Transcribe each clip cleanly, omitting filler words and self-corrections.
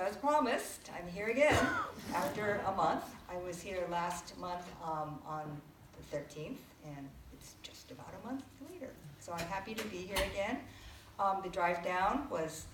So as promised, I'm here again after a month. I was here last month on the 13th, and it's just about a month later. So I'm happy to be here again. The drive down was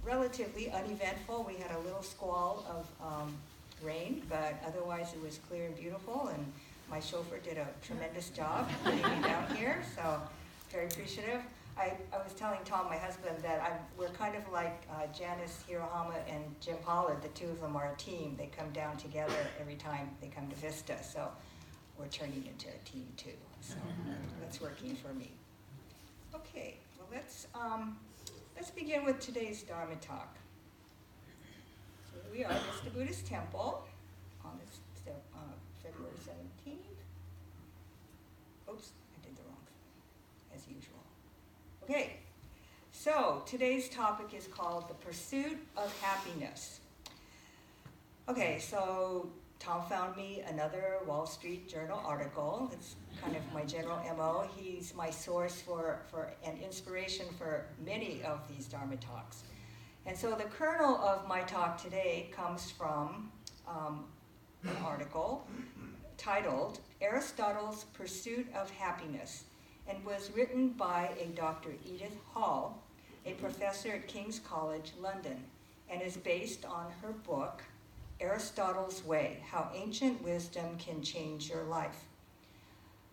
relatively uneventful. We had a little squall of rain, but otherwise it was clear and beautiful, and my chauffeur did a tremendous job getting me down here, so very appreciative. I was telling Tom, my husband, that we're kind of like Janice Hirohama and Jim Pollard. The two of them are a team. They come down together every time they come to Vista, so we're turning into a team too. So that's working for me. Okay, well let's begin with today's Dharma talk. So here we are, this is the Buddhist temple on this February 17th. Oops, I did the wrong thing, as usual. Okay, so today's topic is called the pursuit of happiness. Okay, so Tom found me another Wall Street Journal article. It's kind of my general MO. He's my source for and inspiration for many of these Dharma talks. And so the kernel of my talk today comes from an article titled Aristotle's Pursuit of Happiness, and was written by a Dr. Edith Hall, a professor at King's College, London, and is based on her book, Aristotle's Way, How Ancient Wisdom Can Change Your Life.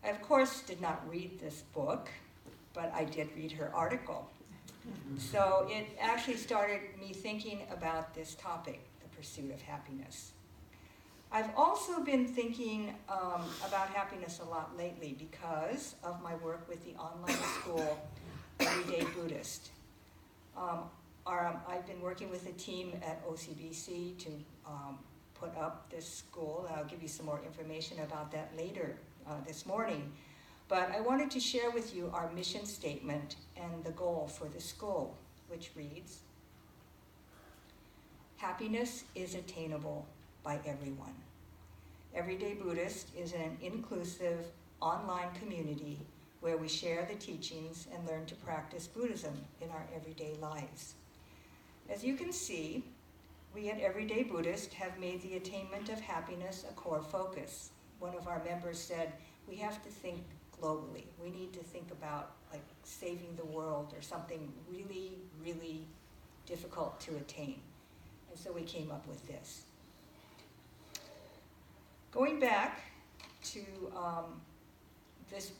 I, of course, did not read this book, but I did read her article. So it actually started me thinking about this topic, the pursuit of happiness. I've also been thinking about happiness a lot lately because of my work with the online school, Everyday Buddhist. I've been working with a team at OCBC to put up this school, and I'll give you some more information about that later this morning. But I wanted to share with you our mission statement and the goal for the school, which reads, happiness is attainable by everyone. Everyday Buddhist is an inclusive online community where we share the teachings and learn to practice Buddhism in our everyday lives. As you can see, we at Everyday Buddhist have made the attainment of happiness a core focus. One of our members said, we have to think globally. We need to think about like saving the world or something really, really difficult to attain. And so we came up with this. Going back to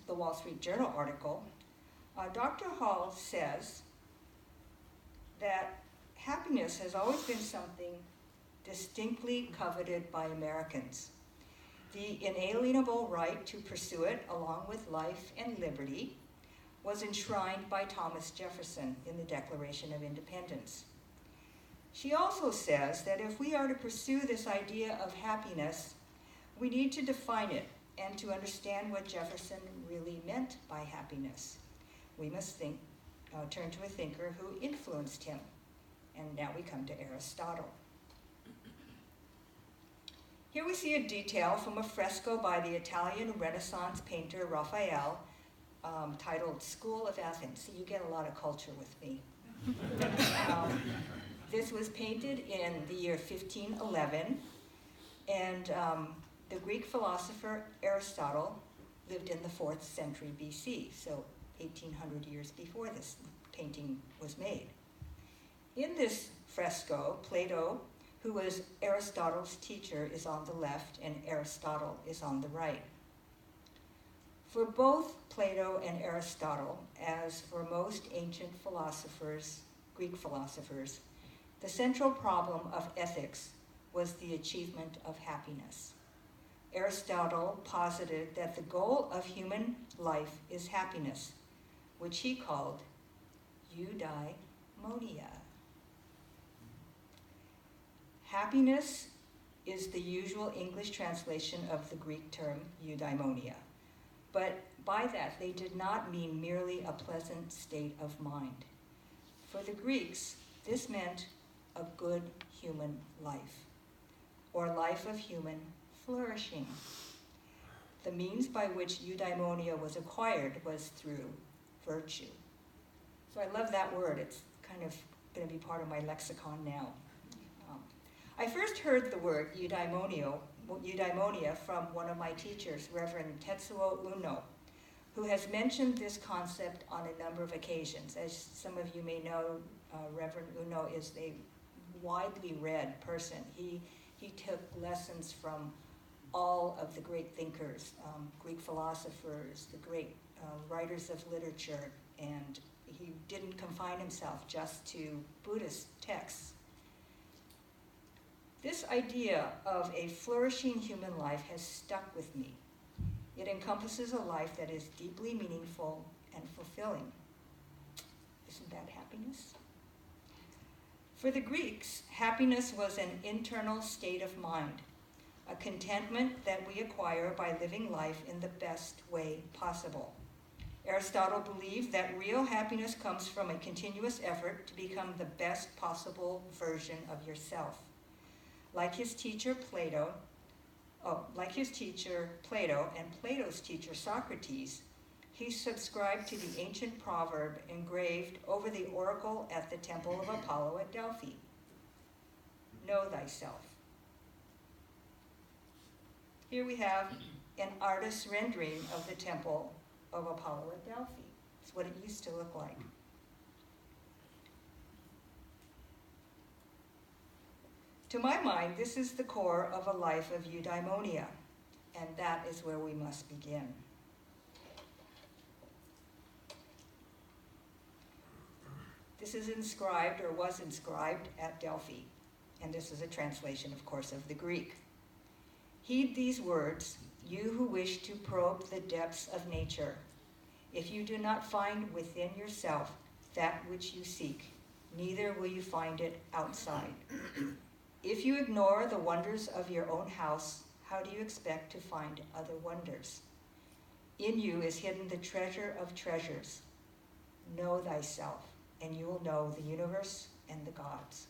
the Wall Street Journal article, Dr. Hall says that happiness has always been something distinctly coveted by Americans. The inalienable right to pursue it, along with life and liberty, was enshrined by Thomas Jefferson in the Declaration of Independence. She also says that if we are to pursue this idea of happiness, we need to define it and to understand what Jefferson really meant by happiness. We must turn to a thinker who influenced him. And now we come to Aristotle. Here we see a detail from a fresco by the Italian Renaissance painter Raphael titled School of Athens. So you get a lot of culture with me. This was painted in the year 1511, and the Greek philosopher Aristotle lived in the 4th century BC, so 1800 years before this painting was made. In this fresco, Plato, who was Aristotle's teacher, is on the left and Aristotle is on the right. For both Plato and Aristotle, as for most ancient philosophers, Greek philosophers, the central problem of ethics was the achievement of happiness. Aristotle posited that the goal of human life is happiness, which he called eudaimonia. Happiness is the usual English translation of the Greek term eudaimonia, but by that they did not mean merely a pleasant state of mind. For the Greeks, this meant a good human life, or life of human flourishing. The means by which eudaimonia was acquired was through virtue. So I love that word. It's kind of going to be part of my lexicon now. I first heard the word eudaimonia from one of my teachers, Reverend Tetsuo Uno, who has mentioned this concept on a number of occasions. As some of you may know, Reverend Uno is a widely read person. He took lessons from all of the great thinkers, Greek philosophers, the great writers of literature, and he didn't confine himself just to Buddhist texts. This idea of a flourishing human life has stuck with me. It encompasses a life that is deeply meaningful and fulfilling. Isn't that happiness? For the Greeks, happiness was an internal state of mind, a contentment that we acquire by living life in the best way possible. Aristotle believed that real happiness comes from a continuous effort to become the best possible version of yourself. Like his teacher Plato and Plato's teacher Socrates, he subscribed to the ancient proverb engraved over the oracle at the Temple of Apollo at Delphi. Know thyself. Here we have an artist's rendering of the Temple of Apollo at Delphi. It's what it used to look like. To my mind, this is the core of a life of eudaimonia, and that is where we must begin. This is inscribed, or was inscribed, at Delphi, and this is a translation, of course, of the Greek. Heed these words, you who wish to probe the depths of nature. If you do not find within yourself that which you seek, neither will you find it outside. If you ignore the wonders of your own house, how do you expect to find other wonders? In you is hidden the treasure of treasures. Know thyself, and you will know the universe and the gods.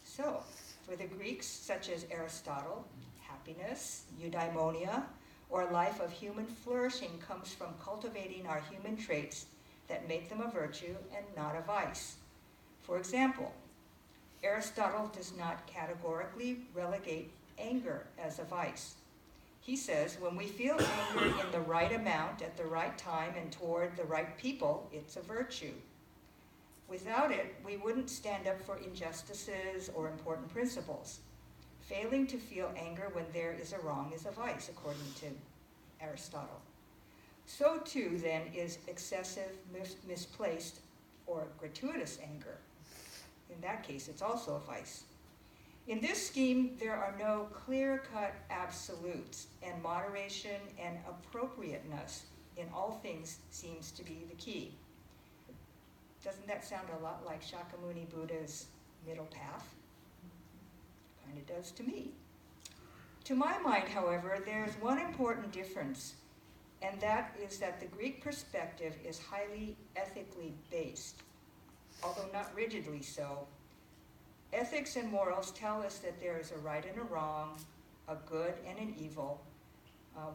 So, for the Greeks, such as Aristotle, happiness, eudaimonia, or a life of human flourishing comes from cultivating our human traits that make them a virtue and not a vice. For example, Aristotle does not categorically relegate anger as a vice. He says when we feel anger in the right amount at the right time and toward the right people, it's a virtue. Without it, we wouldn't stand up for injustices or important principles. Failing to feel anger when there is a wrong is a vice, according to Aristotle. So too, then, is excessive, misplaced, or gratuitous anger. In that case, it's also a vice. In this scheme, there are no clear-cut absolutes, and moderation and appropriateness in all things seems to be the key. Doesn't that sound a lot like Shakyamuni Buddha's middle path? Kind of does to me. To my mind, however, there is one important difference, and that is that the Greek perspective is highly ethically based, although not rigidly so. Ethics and morals tell us that there is a right and a wrong, a good and an evil,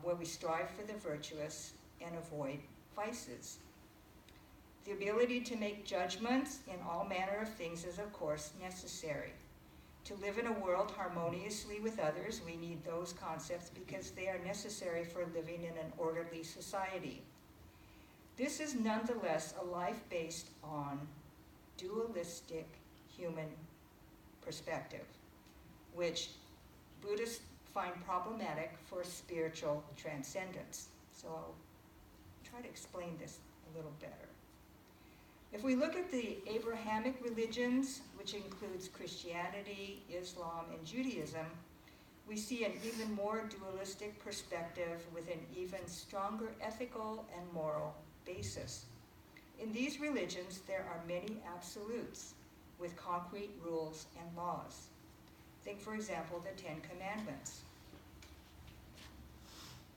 where we strive for the virtuous and avoid vices. The ability to make judgments in all manner of things is, of course, necessary. To live in a world harmoniously with others, we need those concepts because they are necessary for living in an orderly society. This is nonetheless a life based on dualistic human perspective, which Buddhists find problematic for spiritual transcendence. So I'll try to explain this a little better. If we look at the Abrahamic religions, which includes Christianity, Islam, and Judaism, we see an even more dualistic perspective with an even stronger ethical and moral basis. In these religions, there are many absolutes with concrete rules and laws. Think, for example, the Ten Commandments.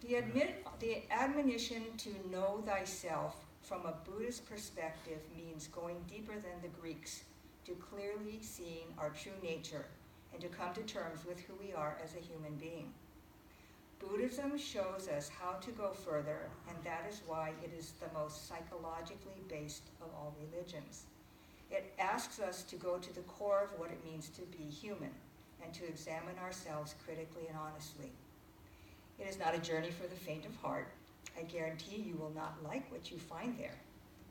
The admonition to know thyself from a Buddhist perspective means going deeper than the Greeks to clearly seeing our true nature and to come to terms with who we are as a human being. Buddhism shows us how to go further, and that is why it is the most psychologically based of all religions. It asks us to go to the core of what it means to be human, and to examine ourselves critically and honestly. It is not a journey for the faint of heart. I guarantee you will not like what you find there,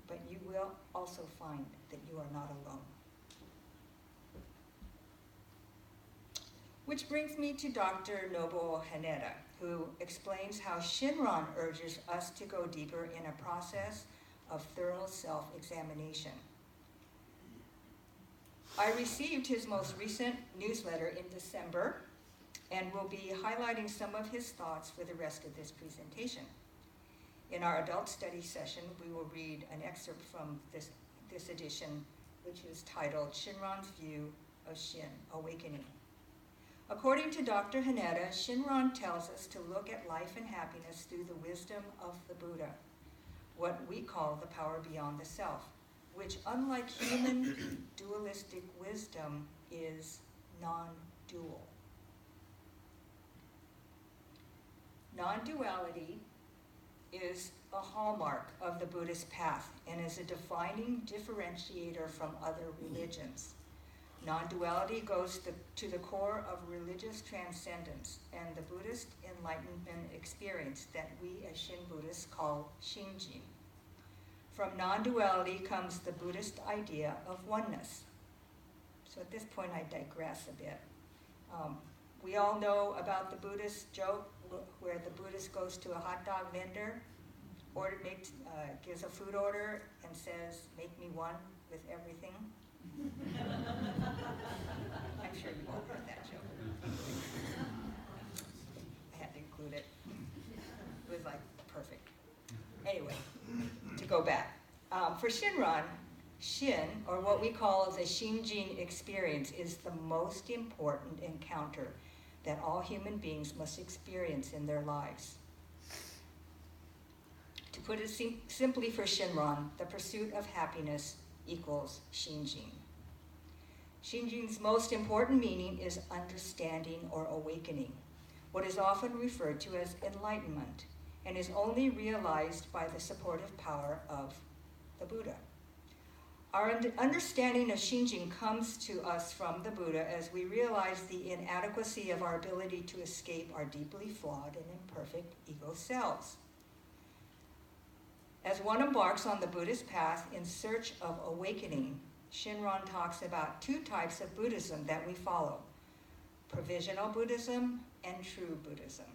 but you will also find that you are not alone. Which brings me to Dr. Nobuo Haneda, who explains how Shinran urges us to go deeper in a process of thorough self-examination. I received his most recent newsletter in December and will be highlighting some of his thoughts for the rest of this presentation. In our adult study session, we will read an excerpt from this edition, which is titled Shinran's View of Shin, Awakening. According to Dr. Haneda, Shinran tells us to look at life and happiness through the wisdom of the Buddha, what we call the power beyond the self, which, unlike human dualistic wisdom, is non-dual. Non-duality is a hallmark of the Buddhist path and is a defining differentiator from other religions. Non-duality goes to the core of religious transcendence and the Buddhist enlightenment experience that we as Shin Buddhists call Shinjin. From non-duality comes the Buddhist idea of oneness. So at this point I digress a bit. We all know about the Buddhist joke where the Buddhist goes to a hot dog vendor, gives a food order and says, "Make me one with everything." I'm sure you all heard that joke. I had to include it. It was like perfect. Anyway, to go back. For Shinran, Shin, or what we call the Shinjin experience, is the most important encounter that all human beings must experience in their lives. To put it simply for Shinran, the pursuit of happiness equals Shinjin. Shinjin's most important meaning is understanding or awakening, what is often referred to as enlightenment, and is only realized by the supportive power of the Buddha. Our understanding of Shinjin comes to us from the Buddha as we realize the inadequacy of our ability to escape our deeply flawed and imperfect ego selves. As one embarks on the Buddhist path in search of awakening, Shinran talks about two types of Buddhism that we follow: provisional Buddhism and true Buddhism.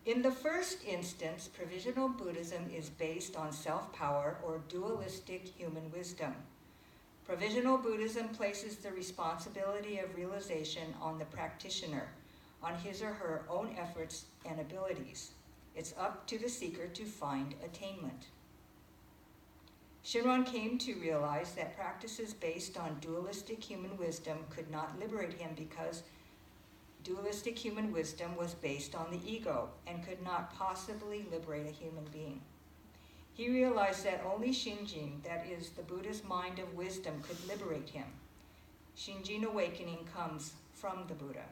In the first instance, provisional Buddhism is based on self-power or dualistic human wisdom. Provisional Buddhism places the responsibility of realization on the practitioner, on his or her own efforts and abilities. It's up to the seeker to find attainment. Shinran came to realize that practices based on dualistic human wisdom could not liberate him because dualistic human wisdom was based on the ego and could not possibly liberate a human being. He realized that only Shinjin, that is, the Buddha's mind of wisdom, could liberate him. Shinjin awakening comes from the Buddha.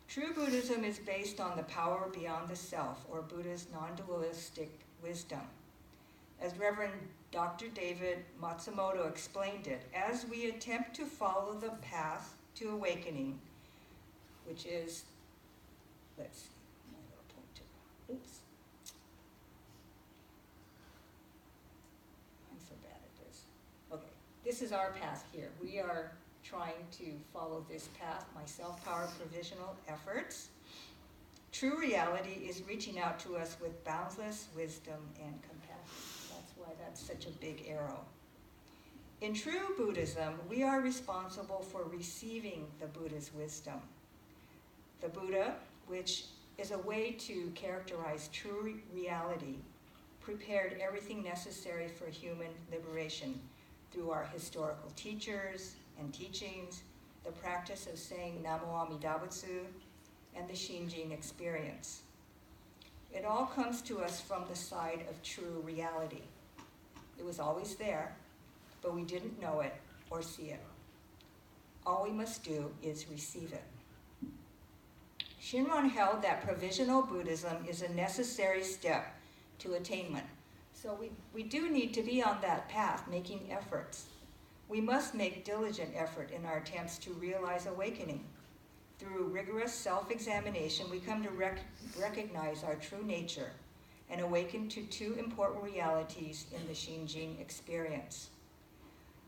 True Buddhism is based on the power beyond the self, or Buddha's non-dualistic wisdom. As Reverend Dr. David Matsumoto explained it, as we attempt to follow the path to awakening, which is, let's see, my little pointer. Oops. I'm so bad at this. Okay, this is our path here. We are trying to follow this path, my self-power provisional efforts. True reality is reaching out to us with boundless wisdom and compassion. That's why that's such a big arrow. In true Buddhism, we are responsible for receiving the Buddha's wisdom. The Buddha, which is a way to characterize true reality, prepared everything necessary for human liberation through our historical teachers and teachings, the practice of saying Namo Amida Butsu, and the Shinjin experience. It all comes to us from the side of true reality. It was always there, but we didn't know it or see it. All we must do is receive it. Shinran held that provisional Buddhism is a necessary step to attainment. So we do need to be on that path, making efforts. We must make diligent effort in our attempts to realize awakening. Through rigorous self-examination, we come to recognize our true nature and awaken to two important realities in the Shinjin experience.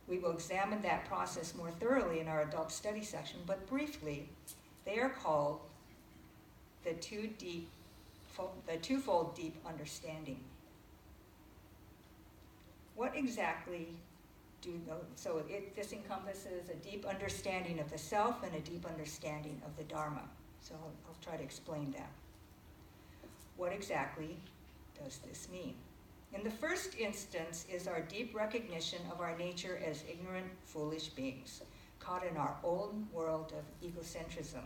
We will examine that process more thoroughly in our adult study section, but briefly, they are called the twofold deep understanding. What exactly this encompasses a deep understanding of the self and a deep understanding of the Dharma. So I'll try to explain that. What exactly does this mean? In the first instance is our deep recognition of our nature as ignorant, foolish beings, caught in our own world of egocentrism.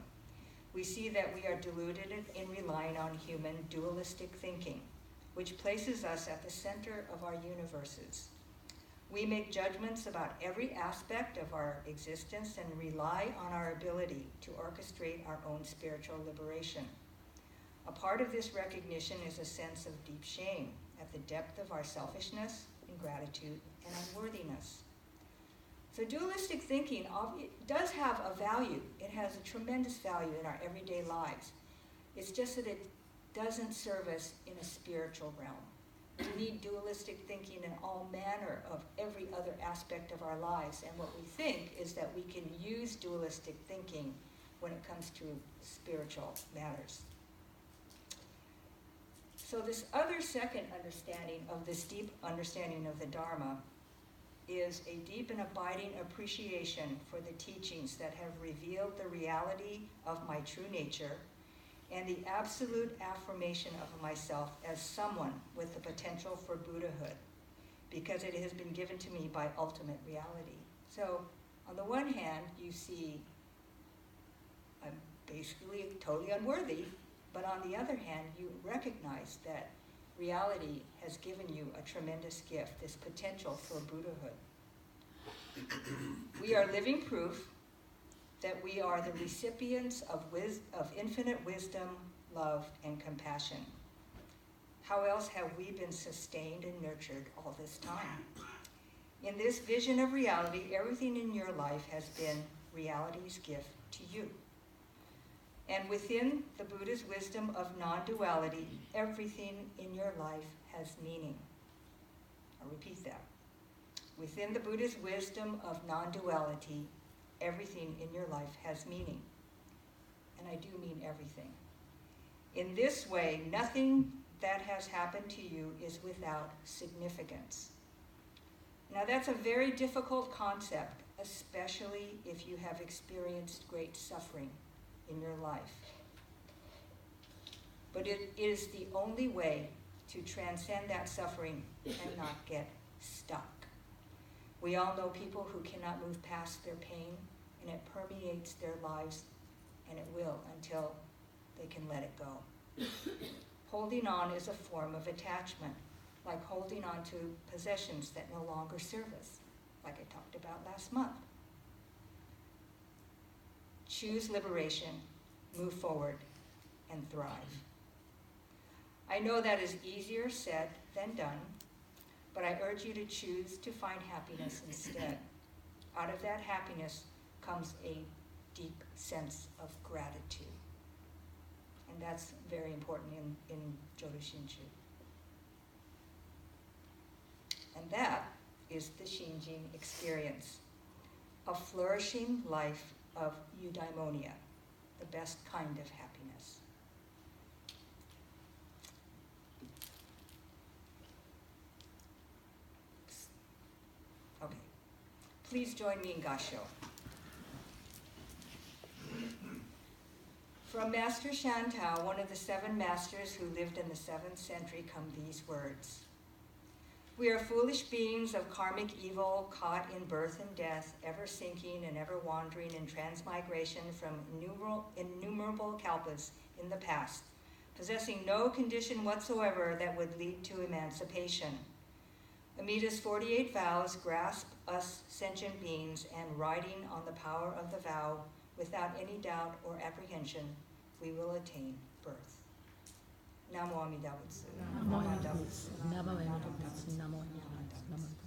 We see that we are deluded in relying on human dualistic thinking, which places us at the center of our universes. We make judgments about every aspect of our existence and rely on our ability to orchestrate our own spiritual liberation. A part of this recognition is a sense of deep shame at the depth of our selfishness, ingratitude, and unworthiness. So dualistic thinking does have a value. It has a tremendous value in our everyday lives. It's just that it doesn't serve us in a spiritual realm. We need dualistic thinking in all manner of every other aspect of our lives. And what we think is that we can use dualistic thinking when it comes to spiritual matters. So this other second understanding of this deep understanding of the Dharma is a deep and abiding appreciation for the teachings that have revealed the reality of my true nature and the absolute affirmation of myself as someone with the potential for Buddhahood, because it has been given to me by ultimate reality. So on the one hand, you see I'm basically totally unworthy, but on the other hand, you recognize that reality has given you a tremendous gift, this potential for Buddhahood. We are living proof that we are the recipients of infinite wisdom, love, and compassion. How else have we been sustained and nurtured all this time? In this vision of reality, everything in your life has been reality's gift to you. And within the Buddha's wisdom of non-duality, everything in your life has meaning. I'll repeat that. Within the Buddha's wisdom of non-duality, everything in your life has meaning. And I do mean everything. In this way, nothing that has happened to you is without significance. Now that's a very difficult concept, especially if you have experienced great suffering in your life. But it is the only way to transcend that suffering and not get stuck. We all know people who cannot move past their pain, and it permeates their lives, and it will until they can let it go. Holding on is a form of attachment, like holding on to possessions that no longer serve us, like I talked about last month. Choose liberation, move forward, and thrive. I know that is easier said than done, but I urge you to choose to find happiness instead. Out of that happiness comes a deep sense of gratitude. And that's very important in Jodo Shinshu. And that is the Shinjin experience, a flourishing life of eudaimonia, the best kind of happiness. Okay, please join me in Gasho. From Master Shantao, one of the 7 masters who lived in the 7th century, come these words. We are foolish beings of karmic evil, caught in birth and death, ever sinking and ever wandering in transmigration from innumerable kalpas in the past, possessing no condition whatsoever that would lead to emancipation. Amita's 48 vows grasp us sentient beings, and riding on the power of the vow, without any doubt or apprehension, we will attain birth. Namo Amida Butsu. Namo Amida Butsu. Namo Amida Butsu. Namo Amida Butsu.